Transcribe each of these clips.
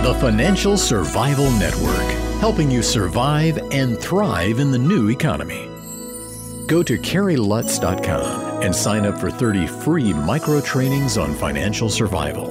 The Financial Survival Network, helping you survive and thrive in the new economy. Go to CarrieLutz.com and sign up for 30 free micro trainings on financial survival.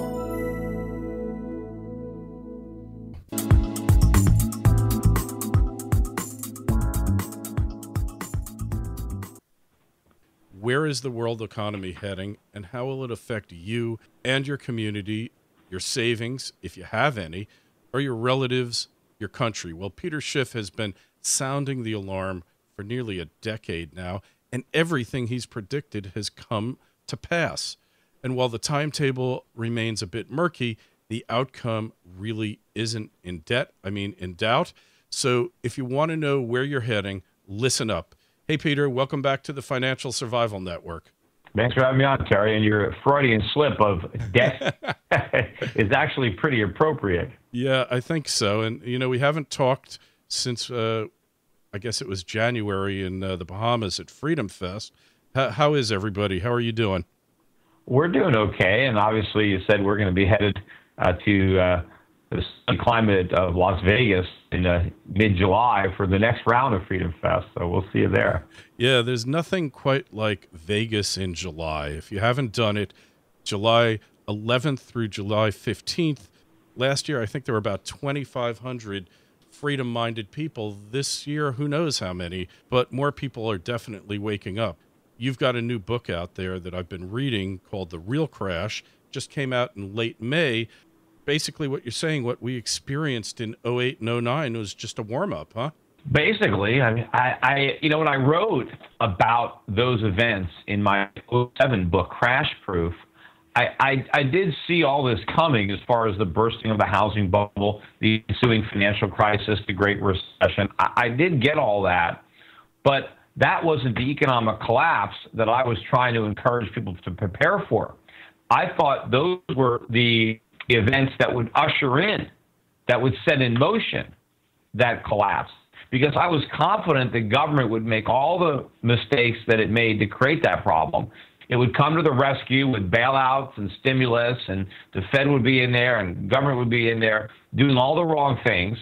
Where is the world economy heading, and how will it affect you and your community, your savings, if you have any, or your relatives, your country? Well, Peter Schiff has been sounding the alarm for nearly a decade now, and everything he's predicted has come to pass. And while the timetable remains a bit murky, the outcome really isn't in doubt. So if you want to know where you're heading, listen up. Hey, Peter, welcome back to the Financial Survival Network. Thanks for having me on, Terry. And your Freudian slip of debt is actually pretty appropriate. Yeah, I think so. And, we haven't talked since, I guess it was January in the Bahamas at Freedom Fest. How is everybody? How are you doing? We're doing okay. And obviously, you said we're going to be headed to the sunny climate of Las Vegas in mid-July for the next round of Freedom Fest. So we'll see you there. Yeah, there's nothing quite like Vegas in July. If you haven't done it, July 11th through July 15th. Last year, I think there were about 2,500 freedom-minded people. This year, who knows how many, but more people are definitely waking up. You've got a new book out there that I've been reading called The Real Crash. Just came out in late May. Basically what you're saying, what we experienced in 08 and 09 was just a warm-up, huh? Basically, I mean, when I wrote about those events in my 07 book, Crash Proof, I did see all this coming as far as the bursting of the housing bubble, the ensuing financial crisis, the Great Recession. I did get all that, but that wasn't the economic collapse that I was trying to encourage people to prepare for. I thought those were the events that would usher in, that would set in motion that collapse. Because I was confident the government would make all the mistakes that it made to create that problem. It would come to the rescue with bailouts and stimulus, and the Fed would be in there and government would be in there doing all the wrong things.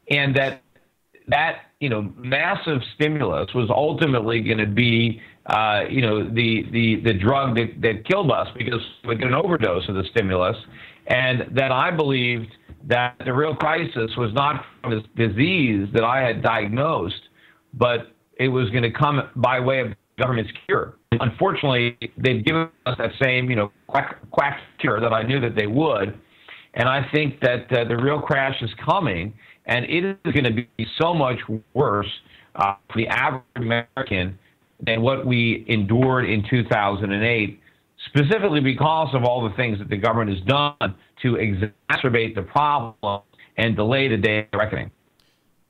And that massive stimulus was ultimately going to be the drug that killed us, because we get an overdose of the stimulus. And that I believed that the real crisis was not from this disease that I had diagnosed, but it was going to come by way of government's cure. Unfortunately, they've given us that same, quack cure that I knew that they would. And I think that the real crash is coming, and it is going to be so much worse for the average American than what we endured in 2008. Specifically because of all the things that the government has done to exacerbate the problem and delay the day of reckoning.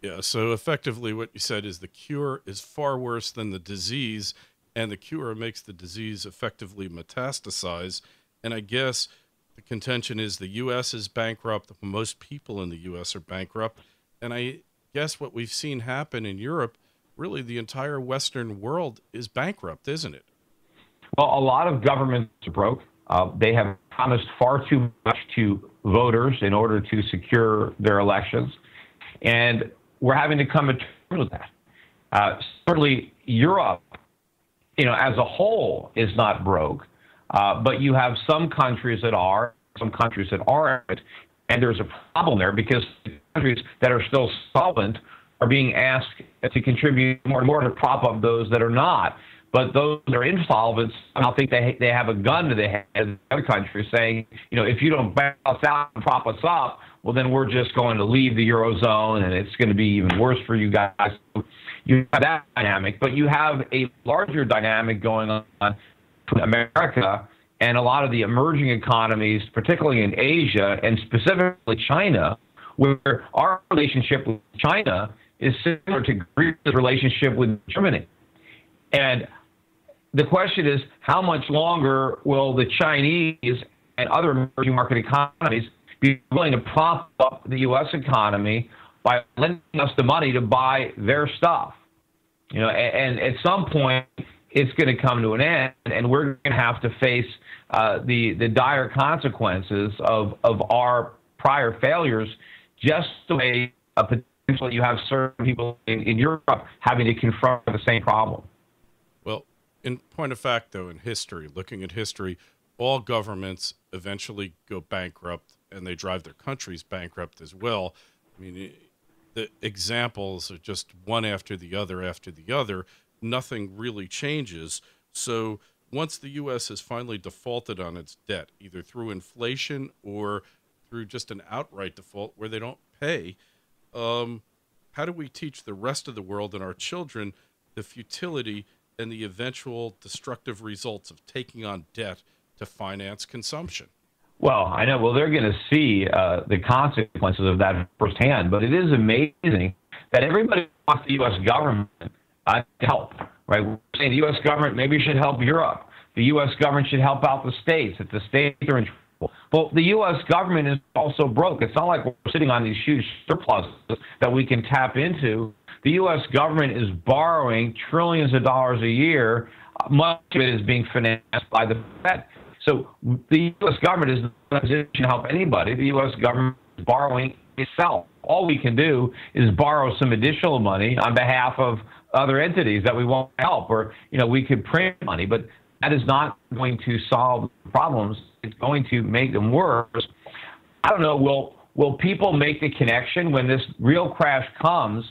Yeah, so effectively what you said is the cure is far worse than the disease, and the cure makes the disease effectively metastasize. And I guess the contention is the U.S. is bankrupt. Most people in the U.S. are bankrupt. And I guess what we've seen happen in Europe, really the entire Western world is bankrupt, isn't it? Well, a lot of governments are broke. They have promised far too much to voters in order to secure their elections. And we're having to come to terms with that. Certainly, Europe, as a whole is not broke. But you have some countries that are, some countries that aren't. And there's a problem there because the countries that are still solvent are being asked to contribute more and more to prop up those that are not. But those that are insolvent, I don't think they have a gun to the head of the other countries saying, if you don't bail us out and prop us up, well, then we're just going to leave the Eurozone and it's going to be even worse for you guys. You have that dynamic, but you have a larger dynamic going on in America and a lot of the emerging economies, particularly in Asia and specifically China, where our relationship with China is similar to Greece's relationship with Germany. And the question is, how much longer will the Chinese and other emerging market economies be willing to prop up the U.S. economy by lending us the money to buy their stuff? And at some point, it's going to come to an end, and we're going to have to face the dire consequences of our prior failures, just the way potentially you have certain people in Europe having to confront the same problem. Well, in point of fact, though, in history, looking at history, all governments eventually go bankrupt, and they drive their countries bankrupt as well. I mean, the examples are just one after the other after the other. Nothing really changes. So once the U.S. has finally defaulted on its debt, either through inflation or through just an outright default where they don't pay, how do we teach the rest of the world and our children the futility and the eventual destructive results of taking on debt to finance consumption? Well, I know. Well, they're going to see the consequences of that firsthand. But it is amazing that everybody wants the U.S. government to help, right? We're saying the U.S. government maybe should help Europe. The U.S. government should help out the states if the states are in trouble. Well, the U.S. government is also broke. It's not like we're sitting on these huge surpluses that we can tap into. The U.S. government is borrowing trillions of dollars a year. Much of it is being financed by the Fed. So the U.S. government is not in a position to help anybody. The U.S. government is borrowing itself. All we can do is borrow some additional money on behalf of other entities that we won't help, or we could print money, but that is not going to solve the problems. It's going to make them worse. I don't know. Will people make the connection when this real crash comes?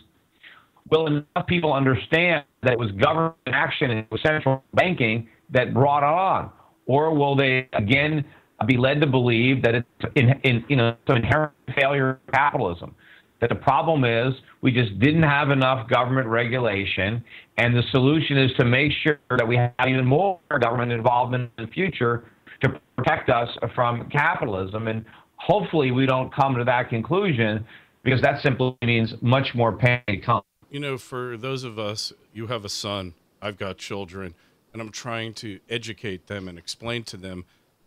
Will enough people understand that it was government action and it was central banking that brought it on? Or will they, again, be led to believe that it's some inherent failure of capitalism? That the problem is we just didn't have enough government regulation, and the solution is to make sure that we have even more government involvement in the future to protect us from capitalism. And hopefully we don't come to that conclusion, because that simply means much more pain to come. For those of us, you have a son, I've got children, and I'm trying to educate them and explain to them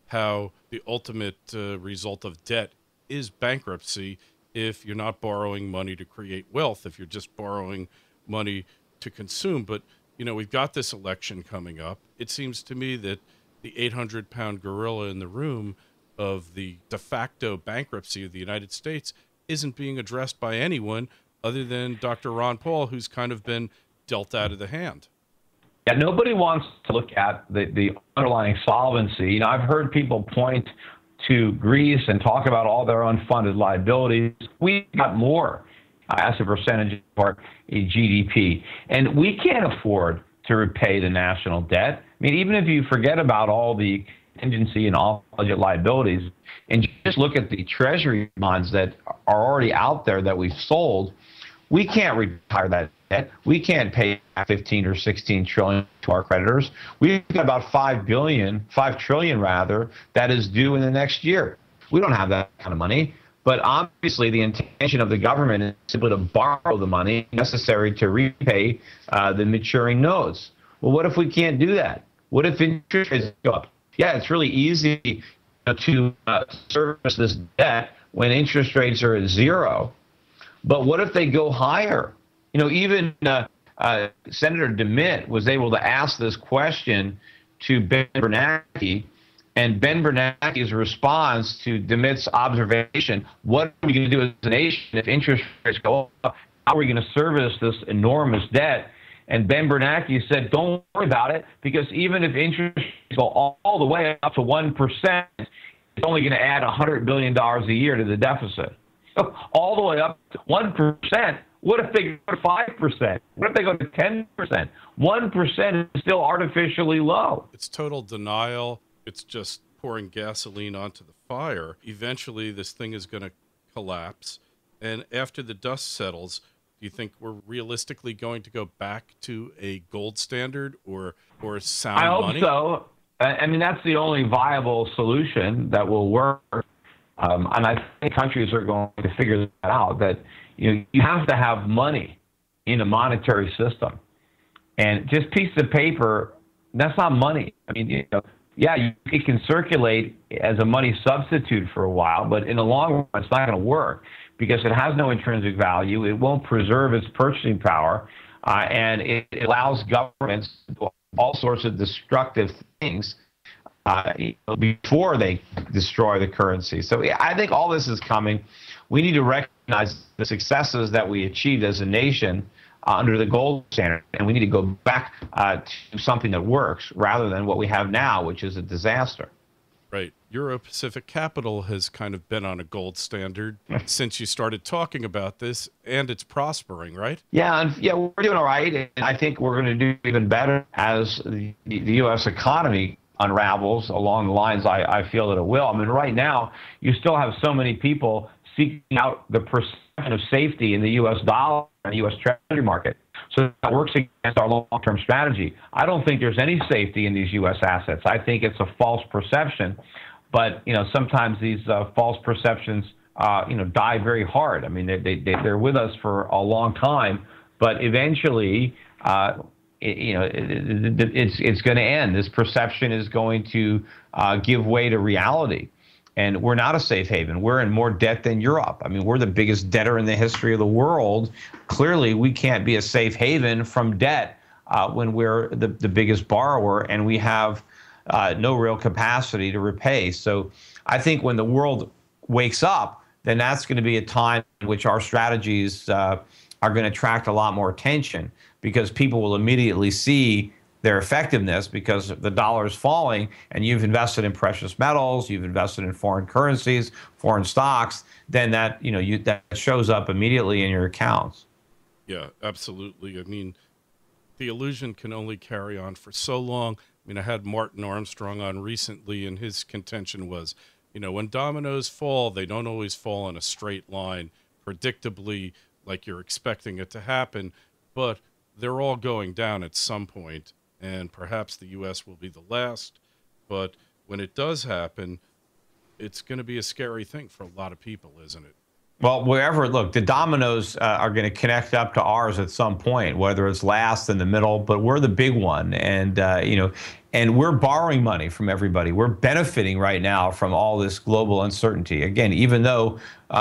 how the ultimate result of debt is bankruptcy if you're not borrowing money to create wealth, if you're just borrowing money to consume. But, we've got this election coming up. It seems to me that the 800-pound gorilla in the room of the de facto bankruptcy of the United States isn't being addressed by anyone other than Dr. Ron Paul, who's kind of been dealt out of the hand. Yeah, nobody wants to look at the underlying solvency. I've heard people point to Greece and talk about all their unfunded liabilities. We got more as a percentage of our GDP, and we can't afford to repay the national debt. I mean, even if you forget about all the contingency and off-budget liabilities and just look at the Treasury bonds that are already out there that we've sold, we can't retire that debt. We can't pay 15 or 16 trillion to our creditors. We've got about $5 trillion rather, that is due in the next year. We don't have that kind of money. But obviously, the intention of the government is simply to borrow the money necessary to repay the maturing notes. Well, what if we can't do that? What if interest rates go up? Yeah, it's really easy to service this debt when interest rates are at zero. But what if they go higher? Even Senator DeMint was able to ask this question to Ben Bernanke, and Ben Bernanke's response to DeMint's observation, what are we going to do as a nation if interest rates go up? How are we going to service this enormous debt? And Ben Bernanke said, don't worry about it, because even if interest rates go all the way up to 1%, it's only going to add $100 billion a year to the deficit. All the way up to 1%. What if they go to 5%? What if they go to 10%? 1% is still artificially low. It's total denial. It's just pouring gasoline onto the fire. Eventually, this thing is going to collapse. And after the dust settles, do you think we're realistically going to go back to a gold standard or sound money? I hope so. I mean, that's the only viable solution that will work. And I think countries are going to figure that out, that you have to have money in a monetary system. And just piece of paper, that's not money. I mean, it can circulate as a money substitute for a while, but in the long run, it's not going to work because it has no intrinsic value. It won't preserve its purchasing power, and it allows governments to do all sorts of destructive things before they destroy the currency. So yeah, I think all this is coming. We need to recognize the successes that we achieved as a nation under the gold standard, and we need to go back to something that works rather than what we have now, which is a disaster. Right. Euro Pacific Capital has kind of been on a gold standard since you started talking about this, and it's prospering, right? Yeah, and yeah, we're doing all right, and I think we're going to do even better as the U.S. economy unravels along the lines I feel that it will. I mean, right now, you still have so many people seeking out the perception of safety in the U.S. dollar and the U.S. Treasury market. So that works against our long-term strategy. I don't think there's any safety in these U.S. assets. I think it's a false perception. But, sometimes these false perceptions, die very hard. I mean, they're with us for a long time, but eventually, it's going to end. This perception is going to give way to reality. And we're not a safe haven. We're in more debt than Europe. I mean, we're the biggest debtor in the history of the world. Clearly, we can't be a safe haven from debt when we're the biggest borrower and we have no real capacity to repay. So I think when the world wakes up, then that's going to be a time in which our strategies are going to attract a lot more attention because people will immediately see their effectiveness because the dollar is falling and you've invested in precious metals, you've invested in foreign currencies, foreign stocks, then that, that shows up immediately in your accounts. Yeah, absolutely. I mean, the illusion can only carry on for so long. I mean, I had Martin Armstrong on recently, and his contention was, when dominoes fall, they don't always fall in a straight line, predictably, like you're expecting it to happen, but they're all going down at some point. And perhaps the U.S. will be the last. But when it does happen, it's going to be a scary thing for a lot of people, isn't it? Well, look, the dominoes are going to connect up to ours at some point, whether it's last in the middle, but we're the big one. And, and we're borrowing money from everybody. We're benefiting right now from all this global uncertainty. Again, even though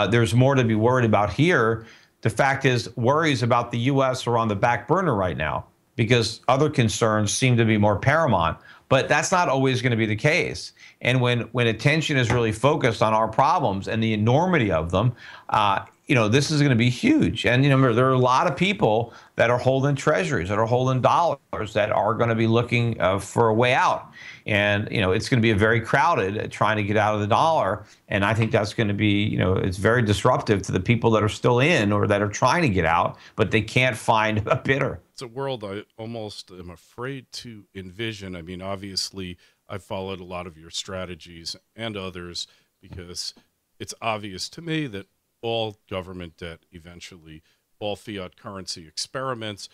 there's more to be worried about here, the fact is worries about the U.S. are on the back burner right now, because other concerns seem to be more paramount. But that's not always going to be the case. And when attention is really focused on our problems and the enormity of them, this is going to be huge. And, there are a lot of people that are holding treasuries, that are holding dollars, that are going to be looking for a way out. And, it's going to be very crowded trying to get out of the dollar. And I think that's going to be, it's very disruptive to the people that are still in or that are trying to get out, but they can't find a bidder. It's a world I almost am afraid to envision. I mean, obviously, I've followed a lot of your strategies and others because it's obvious to me that all government debt eventually, all fiat currency experiments,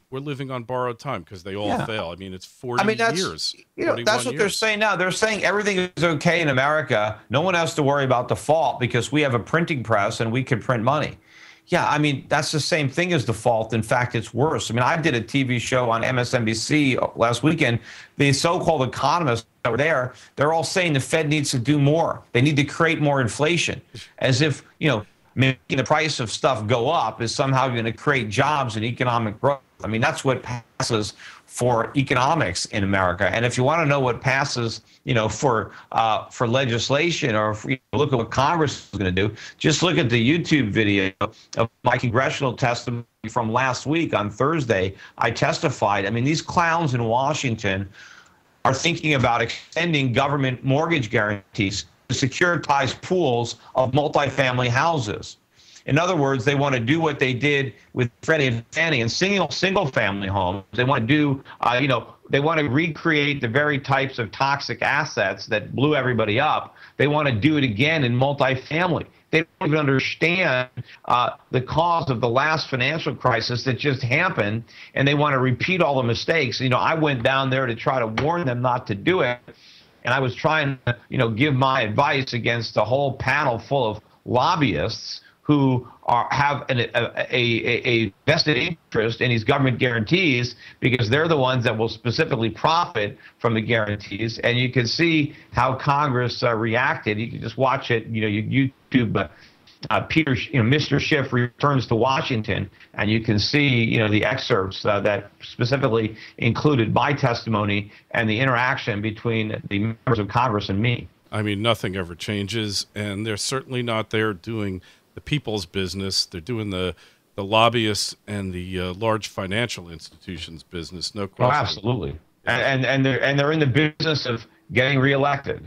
we're living on borrowed time because they all fail. I mean, it's 40 years. That's what they're saying now. They're saying everything is okay in America. No one has to worry about default because we have a printing press and we can print money. Yeah, I mean, that's the same thing as default. In fact, it's worse. I mean, I did a TV show on MSNBC last weekend. The so-called economists that were there, they're all saying the Fed needs to do more. They need to create more inflation, as if, making the price of stuff go up is somehow going to create jobs and economic growth. I mean, that's what passes for economics in America. And if you want to know what passes, for legislation, or if look at what Congress is going to do, just look at the YouTube video of my congressional testimony from last week on Thursday. I testified. I mean, these clowns in Washington are thinking about extending government mortgage guarantees to securitize pools of multifamily houses. In other words, they want to do what they did with Freddie and Fannie and single-family homes. They want to do, they want to recreate the very types of toxic assets that blew everybody up. They want to do it again in multifamily. They don't even understand the cause of the last financial crisis that just happened, and they want to repeat all the mistakes. I went down there to try to warn them not to do it. And I was trying to, give my advice against a whole panel full of lobbyists who have a vested interest in these government guarantees because they're the ones that will specifically profit from the guarantees. And you can see how Congress reacted. You can just watch it, YouTube. Mr. Schiff returns to Washington, and you can see, the excerpts that specifically included my testimony and the interaction between the members of Congress and me. I mean, nothing ever changes, and they're certainly not there doing the people's business. They're doing the lobbyists and the large financial institutions' business. No Oh, question. absolutely. And they're in the business of getting reelected.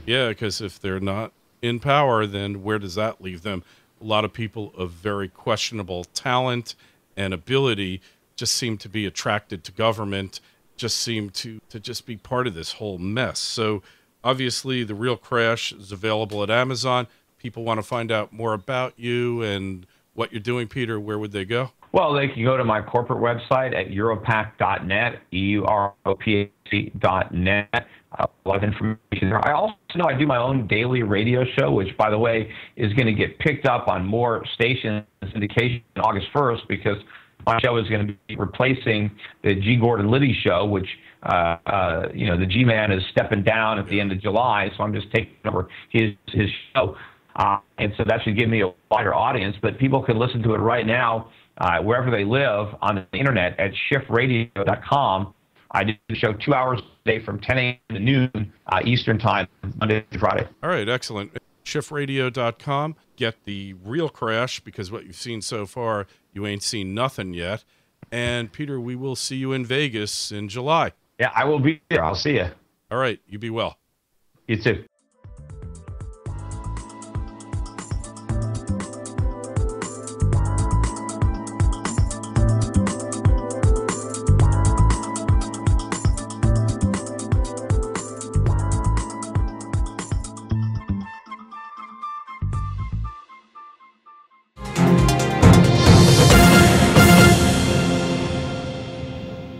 Yeah, because if they're not in power, then where does that leave them? A lot of people of very questionable talent and ability just seem to be attracted to government, just seem to just be part of this whole mess. So obviously the Real Crash is available at Amazon. People want to find out more about you and what you're doing, Peter. Where would they go? Well, they can go to my corporate website at europac.net, EUROPAC.net. A lot of information there. I also know I do my own daily radio show, which, by the way, is going to get picked up on more stations syndication August 1st, because my show is going to be replacing the G. Gordon Liddy show, which, the G-Man is stepping down at the end of July, so I'm just taking over his show. And so that should give me a wider audience, but people can listen to it right now wherever they live on the internet at schiffradio.com. I do the show 2 hours a day from 10 a.m. to noon Eastern time, Monday to Friday. All right, excellent. Schiffradio.com. Get the Real Crash, because what you've seen so far, you ain't seen nothing yet. And, Peter, we will see you in Vegas in July. Yeah, I will be there. I'll see you. All right, you be well. You too.